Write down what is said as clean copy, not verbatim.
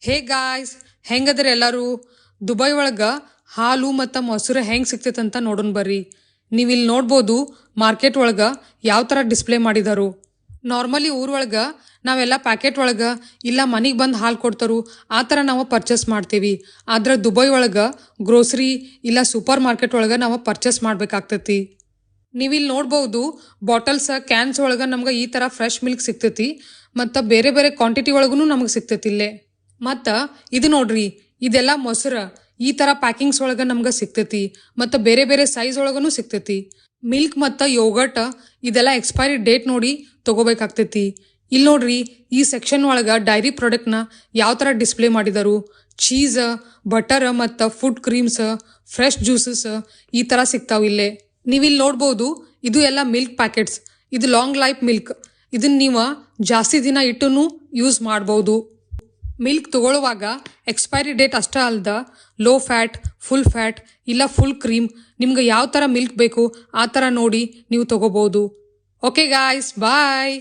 Hey guys, ಹೆಂಗದ್ರಿ ಎಲ್ಲರೂ? Dubai ಒಳಗ ಹಾಲು ಮತ್ತು ಮೊಸರು ಹೆಂಗೆ ಸಿಗ್ತೈತಂತ ನೋಡೋಣ ಬರ್ರಿ. ನೀವು ಇಲ್ಲಿ ನೋಡ್ಬೋದು ಮಾರ್ಕೆಟ್ ಒಳಗ ಯಾವ ಥರ ಡಿಸ್ಪ್ಲೇ ಮಾಡಿದಾರು. ನಾರ್ಮಲಿ ಊರೊಳಗೆ ನಾವೆಲ್ಲ ಪ್ಯಾಕೆಟ್ ಒಳಗೆ ಇಲ್ಲ ಮನೆಗೆ ಬಂದು ಹಾಲು ಕೊಡ್ತಾರು, ಆ ಥರ ನಾವು ಪರ್ಚೇಸ್ ಮಾಡ್ತೀವಿ. ಆದ್ರೆ ದುಬೈ ಒಳಗೆ ಗ್ರೋಸರಿ ಇಲ್ಲ ಸೂಪರ್ ಮಾರ್ಕೆಟ್ ಒಳಗೆ ನಾವು ಪರ್ಚೇಸ್ ಮಾಡ್ಬೇಕಾಗ್ತೈತಿ. ನೀವಿಲ್ಲಿ ನೋಡ್ಬೋದು ಬಾಟಲ್ಸ್ ಕ್ಯಾನ್ಸ್ ಒಳಗೆ ನಮ್ಗೆ ಈ ಥರ ಫ್ರೆಶ್ ಮಿಲ್ಕ್ ಸಿಗ್ತೈತಿ ಮತ್ತು ಬೇರೆ ಬೇರೆ ಕ್ವಾಂಟಿಟಿ ಒಳಗೂ ನಮಗೆ ಸಿಗ್ತೈತಿ ಇಲ್ಲೇ. ಮತ್ತು ಇದು ನೋಡ್ರಿ, ಇದೆಲ್ಲ ಮೊಸರು ಈ ಥರ ಪ್ಯಾಕಿಂಗ್ಸ್ ಒಳಗೆ ನಮ್ಗೆ ಸಿಗ್ತೈತಿ ಮತ್ತು ಬೇರೆ ಬೇರೆ ಸೈಜ್ ಒಳಗೂ ಸಿಗ್ತೈತಿ. ಮಿಲ್ಕ್ ಮತ್ತು ಯೋಗರ್ಟ್ ಇದೆಲ್ಲ ಎಕ್ಸ್ಪೈರಿ ಡೇಟ್ ನೋಡಿ ತಗೋಬೇಕಾಗ್ತೈತಿ. ಇಲ್ಲಿ ನೋಡ್ರಿ, ಈ ಸೆಕ್ಷನ್ ಒಳಗೆ ಡೈರಿ ಪ್ರಾಡಕ್ಟ್ನ ಯಾವ ಥರ ಡಿಸ್ಪ್ಲೇ ಮಾಡಿದಾರು. ಚೀಸ್, ಬಟರ್ ಮತ್ತು ಫುಡ್ ಕ್ರೀಮ್ಸ್, ಫ್ರೆಶ್ ಜ್ಯೂಸಸ್ ಈ ಥರ ಸಿಗ್ತಾವ ಇಲ್ಲೇ. ನೀವಿಲ್ಲಿ ನೋಡ್ಬೋದು ಇದು ಎಲ್ಲ ಮಿಲ್ಕ್ ಪ್ಯಾಕೆಟ್ಸ್. ಇದು ಲಾಂಗ್ ಲೈಫ್ ಮಿಲ್ಕ್. ಇದನ್ನ ನೀವು ಜಾಸ್ತಿ ದಿನ ಇಟ್ಟು ಯೂಸ್ ಮಾಡ್ಬೋದು. ಮಿಲ್ಕ್ ತಗೊಳ್ಳುವಾಗ ಎಕ್ಸ್ಪೈರಿ ಡೇಟ್ ಅಷ್ಟೇ ಅಲ್ದ ಲೋ ಫ್ಯಾಟ್, ಫುಲ್ ಫ್ಯಾಟ್ ಇಲ್ಲ ಫುಲ್ ಕ್ರೀಮ್ ನಿಮ್ಗೆ ಯಾವ ಥರ ಮಿಲ್ಕ್ ಬೇಕು ಆ ಥರ ನೋಡಿ ನೀವು ತಗೋಬೋದು. ಓಕೆ ಗಾಯ್ಸ್, ಬಾಯ್.